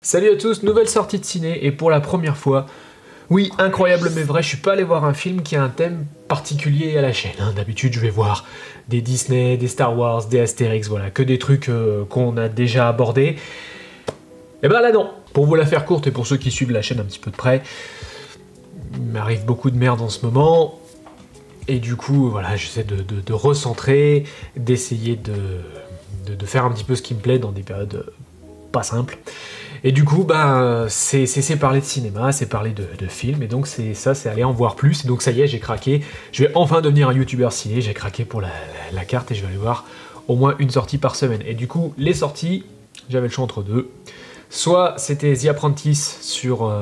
Salut à tous, nouvelle sortie de ciné et pour la première fois, oui, incroyable mais vrai, je suis pas allé voir un film qui a un thème particulier à la chaîne. D'habitude, je vais voir des Disney, des Star Wars, des Astérix, voilà, que des trucs qu'on a déjà abordés. Et ben là non. Pour vous la faire courte et pour ceux qui suivent la chaîne un petit peu de près, il m'arrive beaucoup de merde en ce moment. Et du coup, voilà, j'essaie de recentrer, d'essayer de faire un petit peu ce qui me plaît dans des périodes pas simples. Et du coup, c'est parler de cinéma, c'est parler de films, et donc c'est aller en voir plus. Et donc ça y est, j'ai craqué. Je vais enfin devenir un youtubeur ciné, j'ai craqué pour la carte et je vais aller voir au moins une sortie par semaine. Et du coup, les sorties, j'avais le choix entre deux. Soit c'était The Apprentice sur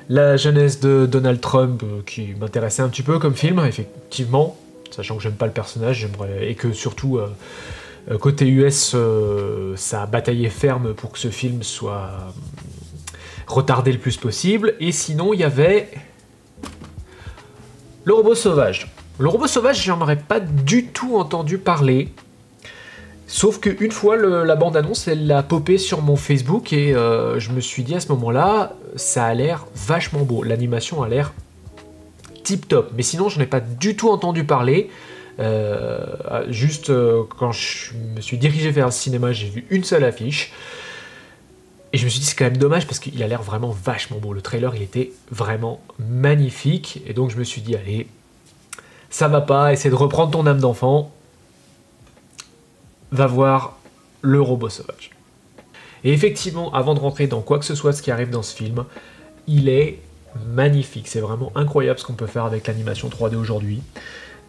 la jeunesse de Donald Trump, qui m'intéressait un petit peu comme film, effectivement, sachant que j'aime pas le personnage, et que surtout... côté US, ça a bataillé ferme pour que ce film soit retardé le plus possible. Et sinon, il y avait Le Robot Sauvage. Le Robot Sauvage, j'en aurais pas du tout entendu parler. Sauf qu'une fois, la bande-annonce, elle a popé sur mon Facebook et je me suis dit à ce moment-là, ça a l'air vachement beau. L'animation a l'air tip-top. Mais sinon, j'en ai pas du tout entendu parler. Quand je me suis dirigé vers le cinéma, j'ai vu une seule affiche et je me suis dit c'est quand même dommage parce qu'il a l'air vraiment vachement beau. Le trailer il était vraiment magnifique et donc je me suis dit allez, ça va pas, essaie de reprendre ton âme d'enfant, va voir Le Robot Sauvage. Et effectivement, avant de rentrer dans quoi que ce soit ce qui arrive dans ce film, il est magnifique, c'est vraiment incroyable ce qu'on peut faire avec l'animation 3D aujourd'hui.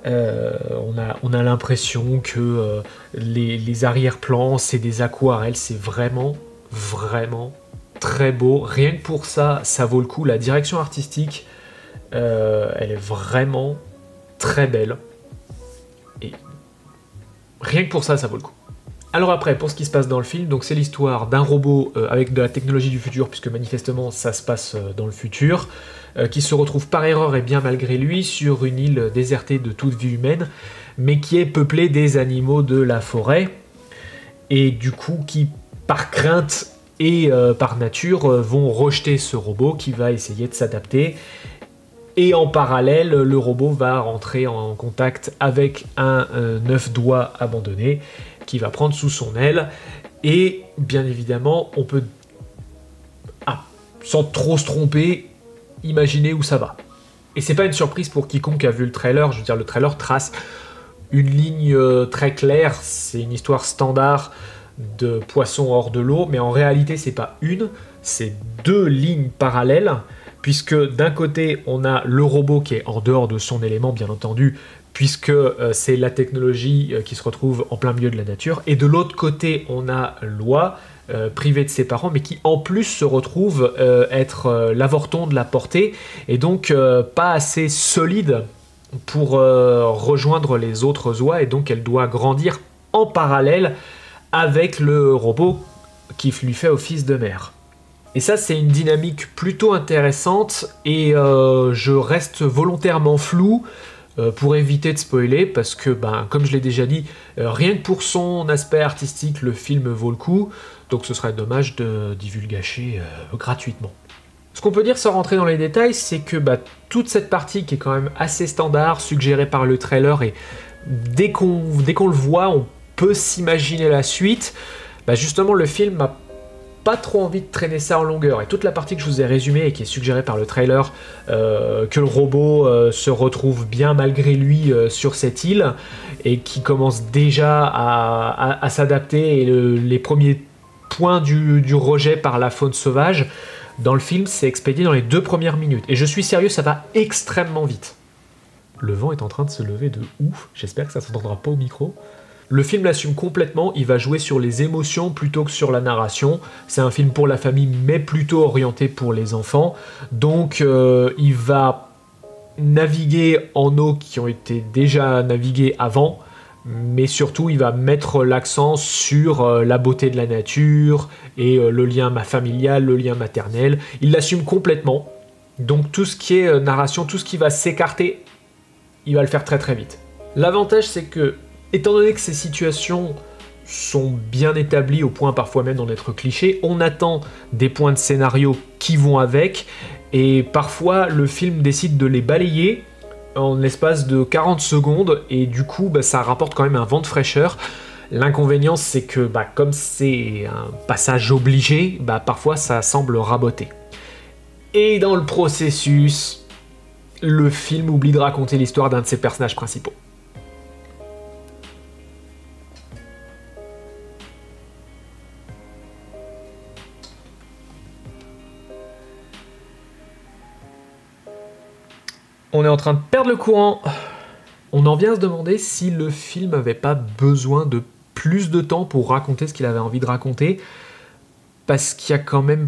On a l'impression que les arrière-plans, c'est des aquarelles, c'est vraiment très beau. Rien que pour ça, ça vaut le coup. La direction artistique, elle est vraiment très belle. Et rien que pour ça, ça vaut le coup. Alors après, pour ce qui se passe dans le film, donc c'est l'histoire d'un robot avec de la technologie du futur, puisque manifestement ça se passe dans le futur, qui se retrouve par erreur et bien malgré lui sur une île désertée de toute vie humaine, mais qui est peuplée des animaux de la forêt, et du coup qui par crainte et par nature vont rejeter ce robot qui va essayer de s'adapter. Et en parallèle, le robot va rentrer en contact avec un œuf doigt abandonné, qui va prendre sous son aile, et bien évidemment, on peut, sans trop se tromper, imaginer où ça va. Et c'est pas une surprise pour quiconque a vu le trailer, je veux dire, le trailer trace une ligne très claire, c'est une histoire standard de poisson hors de l'eau, mais en réalité, c'est pas une, c'est deux lignes parallèles, puisque d'un côté, on a le robot qui est en dehors de son élément, bien entendu, puisque c'est la technologie qui se retrouve en plein milieu de la nature, et de l'autre côté, on a Loi, privée de ses parents, mais qui en plus se retrouve être l'avorton de la portée, et donc pas assez solide pour rejoindre les autres oies, et donc elle doit grandir en parallèle avec le robot qui lui fait office de mère. Et ça, c'est une dynamique plutôt intéressante, et je reste volontairement flou pour éviter de spoiler, parce que, comme je l'ai déjà dit, rien que pour son aspect artistique, le film vaut le coup, donc ce serait dommage de divulgacher gratuitement. Ce qu'on peut dire sans rentrer dans les détails, c'est que toute cette partie qui est quand même assez standard, suggérée par le trailer, et dès qu'on le voit, on peut s'imaginer la suite, justement le film m'a pas trop envie de traîner ça en longueur, et toute la partie que je vous ai résumée et qui est suggérée par le trailer, que le robot se retrouve bien malgré lui sur cette île et qui commence déjà à s'adapter, et les premiers points du rejet par la faune sauvage dans le film, c'est expédié dans les 2 premières minutes, et je suis sérieux, ça va extrêmement vite. Le vent est en train de se lever de ouf, j'espère que ça s'entendra pas au micro. Le film l'assume complètement, il va jouer sur les émotions plutôt que sur la narration. C'est un film pour la famille, mais plutôt orienté pour les enfants. Donc il va naviguer en eaux qui ont été déjà naviguées avant, mais surtout il va mettre l'accent sur la beauté de la nature et le lien familial, le lien maternel. Il l'assume complètement. Donc tout ce qui est narration, tout ce qui va s'écarter, il va le faire très très vite. L'avantage, c'est que étant donné que ces situations sont bien établis au point parfois même d'en être clichés. On attend des points de scénario qui vont avec, et parfois le film décide de les balayer en l'espace de 40 secondes, et du coup ça rapporte quand même un vent de fraîcheur. L'inconvénient, c'est que comme c'est un passage obligé, parfois ça semble raboter. Et dans le processus, le film oublie de raconter l'histoire d'un de ses personnages principaux. On est en train de perdre le courant. On en vient à se demander si le film n'avait pas besoin de plus de temps pour raconter ce qu'il avait envie de raconter, parce qu'il y a quand même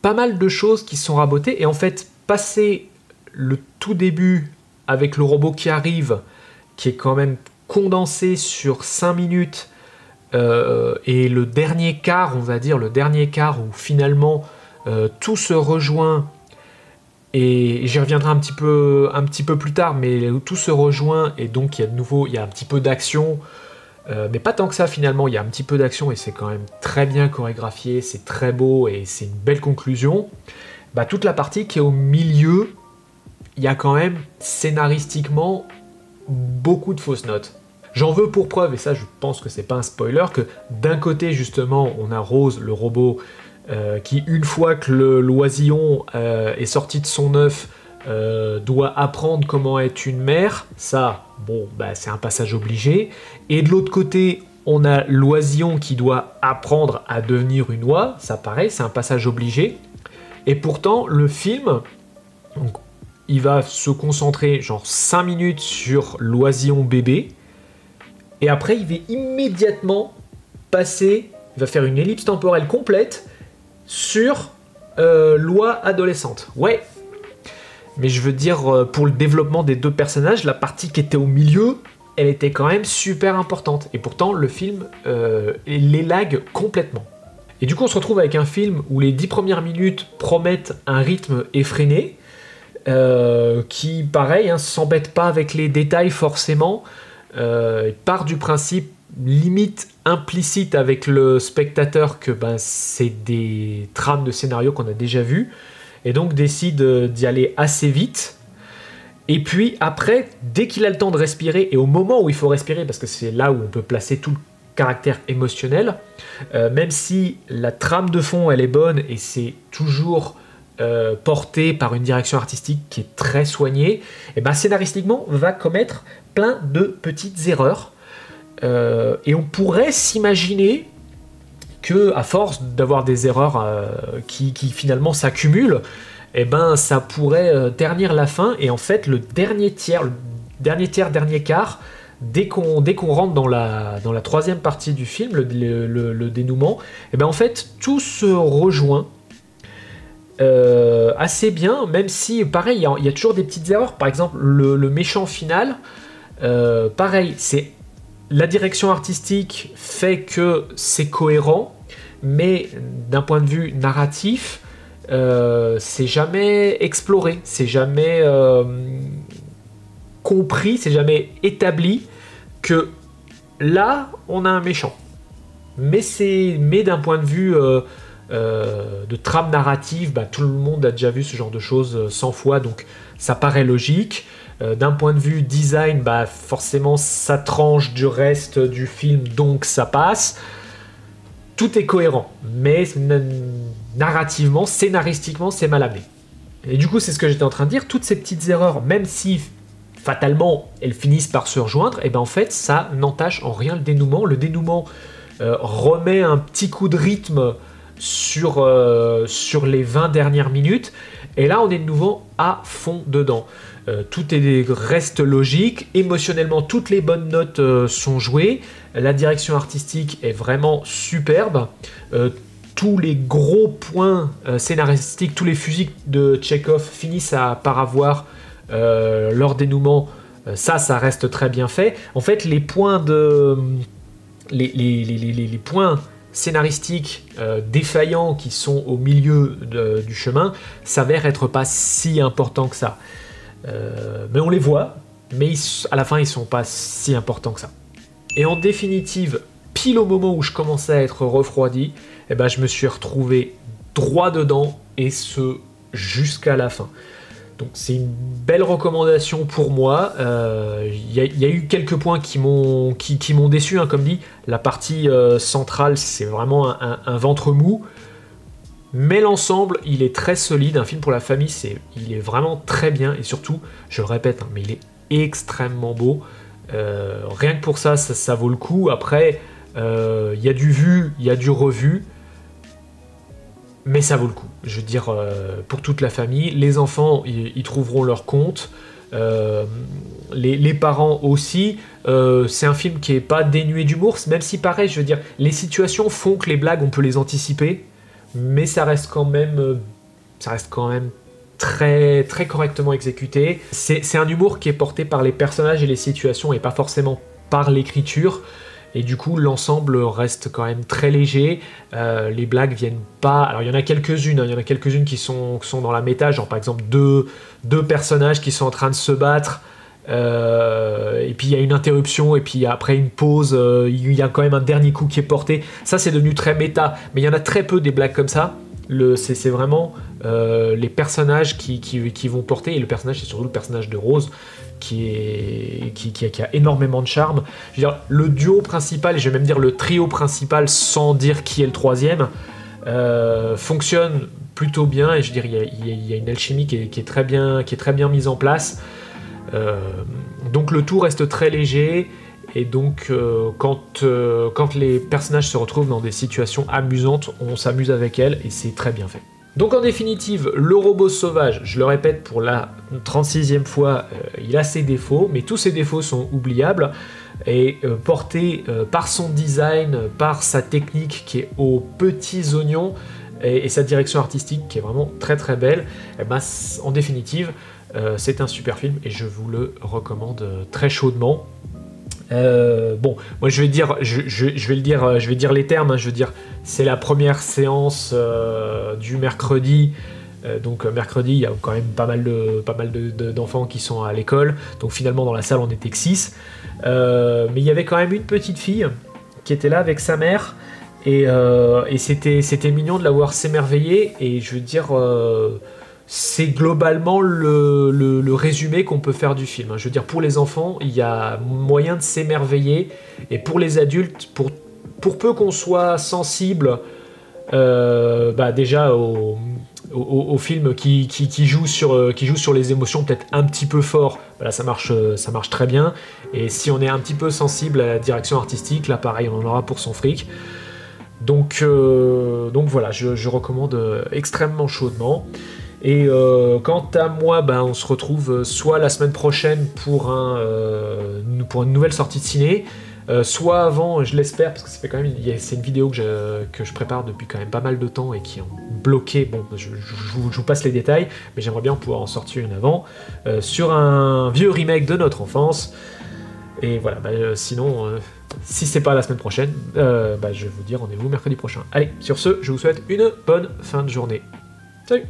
pas mal de choses qui sont rabotées, et en fait, passer le tout début avec le robot qui arrive, qui est quand même condensé sur 5 minutes, et le dernier quart, on va dire, le dernier quart où finalement tout se rejoint, et j'y reviendrai un petit peu plus tard, mais tout se rejoint, et donc il y a un petit peu d'action, mais pas tant que ça finalement. Il y a un petit peu d'action et c'est quand même très bien chorégraphié, c'est très beau et c'est une belle conclusion. Toute la partie qui est au milieu, il y a quand même scénaristiquement beaucoup de fausses notes. J'en veux pour preuve, et ça je pense que c'est pas un spoiler, que d'un côté justement on a Rose, le robot, qui une fois que l'oisillon est sorti de son œuf, doit apprendre comment être une mère. Ça, c'est un passage obligé. Et de l'autre côté, on a l'oisillon qui doit apprendre à devenir une oie. Ça, pareil, c'est un passage obligé. Et pourtant, le film, donc, il va se concentrer genre 5 minutes sur l'oisillon bébé. Et après, il va immédiatement passer, il va faire une ellipse temporelle complète sur l'oie adolescente. Ouais. Mais je veux dire, pour le développement des deux personnages, la partie qui était au milieu, elle était quand même super importante. Et pourtant, le film l'élague complètement. Et du coup, on se retrouve avec un film où les 10 premières minutes promettent un rythme effréné, qui, pareil, s'embête pas avec les détails forcément. Il part du principe limite implicite avec le spectateur que c'est des trames de scénario qu'on a déjà vues, et donc décide d'y aller assez vite. Et puis après, dès qu'il a le temps de respirer, et au moment où il faut respirer, parce que c'est là où on peut placer tout le caractère émotionnel, même si la trame de fond elle est bonne et c'est toujours porté par une direction artistique qui est très soignée, et scénaristiquement on va commettre plein de petites erreurs, et on pourrait s'imaginer que à force d'avoir des erreurs qui finalement s'accumulent, ça pourrait ternir la fin. Et en fait, le dernier quart, dès qu'on rentre dans la troisième partie du film, le dénouement, en fait, tout se rejoint assez bien, même si, pareil, il y a toujours des petites erreurs. Par exemple, le méchant final, pareil, la direction artistique fait que c'est cohérent, mais d'un point de vue narratif, c'est jamais exploré, c'est jamais compris, c'est jamais établi que là, on a un méchant. Mais d'un point de vue de trame narrative, tout le monde a déjà vu ce genre de choses 100 fois, donc ça paraît logique. D'un point de vue design, forcément ça tranche du reste du film, donc ça passe. Tout est cohérent, mais narrativement, scénaristiquement, c'est mal amené. Et du coup, c'est ce que j'étais en train de dire, toutes ces petites erreurs, même si fatalement elles finissent par se rejoindre, en fait ça n'entache en rien le dénouement. Le dénouement remet un petit coup de rythme sur les 20 dernières minutes, et là on est de nouveau à fond dedans. Tout reste logique, émotionnellement toutes les bonnes notes sont jouées, la direction artistique est vraiment superbe, tous les gros points scénaristiques, tous les fusils de Tchekhov finissent par avoir leur dénouement, ça reste très bien fait. En fait, les points les points scénaristiques défaillants qui sont au milieu du chemin s'avèrent être pas si importants que ça. Mais on les voit, mais à la fin ils sont pas si importants que ça. Et en définitive, pile au moment où je commençais à être refroidi, et ben je me suis retrouvé droit dedans, et ce jusqu'à la fin. Donc c'est une belle recommandation pour moi. Y a eu quelques points qui m'ont déçu, hein, comme dit. La partie centrale, c'est vraiment un ventre mou. Mais l'ensemble, il est très solide. Un film pour la famille, il est vraiment très bien. Et surtout, je le répète, hein, mais il est extrêmement beau. Rien que pour ça, ça vaut le coup. Après, il y a du vu, il y a du revu. Mais ça vaut le coup. Je veux dire, pour toute la famille. Les enfants, ils trouveront leur compte. Les parents aussi. C'est un film qui est pas dénué d'humour. Même si pareil, je veux dire, les situations font que les blagues, on peut les anticiper. Mais ça reste quand même très, très correctement exécuté. C'est un humour qui est porté par les personnages et les situations et pas forcément par l'écriture. Et du coup, l'ensemble reste quand même très léger. Les blagues viennent pas... Alors, il y en a quelques-unes. Hein. Il y en a quelques-unes qui sont dans la méta. Genre, par exemple, deux personnages qui sont en train de se battre. Et puis, il y a une interruption. Et puis, après une pause, il y a quand même un dernier coup qui est porté. Ça, c'est devenu très méta. Mais il y en a très peu des blagues comme ça. C'est vraiment les personnages qui vont porter. Et le personnage, c'est surtout le personnage de Rose, qui a énormément de charme. Je veux dire, le duo principal, et je vais même dire le trio principal, sans dire qui est le troisième, fonctionne plutôt bien. Et je veux dire, il y a une alchimie qui est très bien mise en place. Donc le tout reste très léger. Et donc, quand les personnages se retrouvent dans des situations amusantes, on s'amuse avec elles, et c'est très bien fait. Donc en définitive, le robot sauvage, je le répète pour la 36e fois, il a ses défauts, mais tous ses défauts sont oubliables, et porté par son design, par sa technique qui est aux petits oignons, et sa direction artistique qui est vraiment très très belle, et ben, en définitive, c'est un super film, et je vous le recommande très chaudement. Bon, moi je vais dire les termes, hein, je veux dire, c'est la première séance du mercredi, donc mercredi il y a quand même pas mal d'enfants qui sont à l'école, donc finalement dans la salle on était que 6, mais il y avait quand même une petite fille qui était là avec sa mère, et c'était mignon de la voir s'émerveiller, et je veux dire... c'est globalement le résumé qu'on peut faire du film. Je veux dire, pour les enfants, il y a moyen de s'émerveiller, et pour les adultes, pour peu qu'on soit sensible déjà au film qui joue sur les émotions peut-être un petit peu fort, là ça marche très bien. Et si on est un petit peu sensible à la direction artistique, là pareil, on en aura pour son fric. Donc voilà, je recommande extrêmement chaudement. Et quant à moi, on se retrouve soit la semaine prochaine pour une nouvelle sortie de ciné, soit avant, je l'espère, parce que ça fait quand même, c'est une vidéo que je prépare depuis quand même pas mal de temps et qui est bloqué. Bon, je vous passe les détails, mais j'aimerais bien pouvoir en sortir une avant, sur un vieux remake de notre enfance. Et voilà, sinon, si c'est pas la semaine prochaine, je vais vous dire rendez-vous mercredi prochain. Allez, sur ce, je vous souhaite une bonne fin de journée. Salut!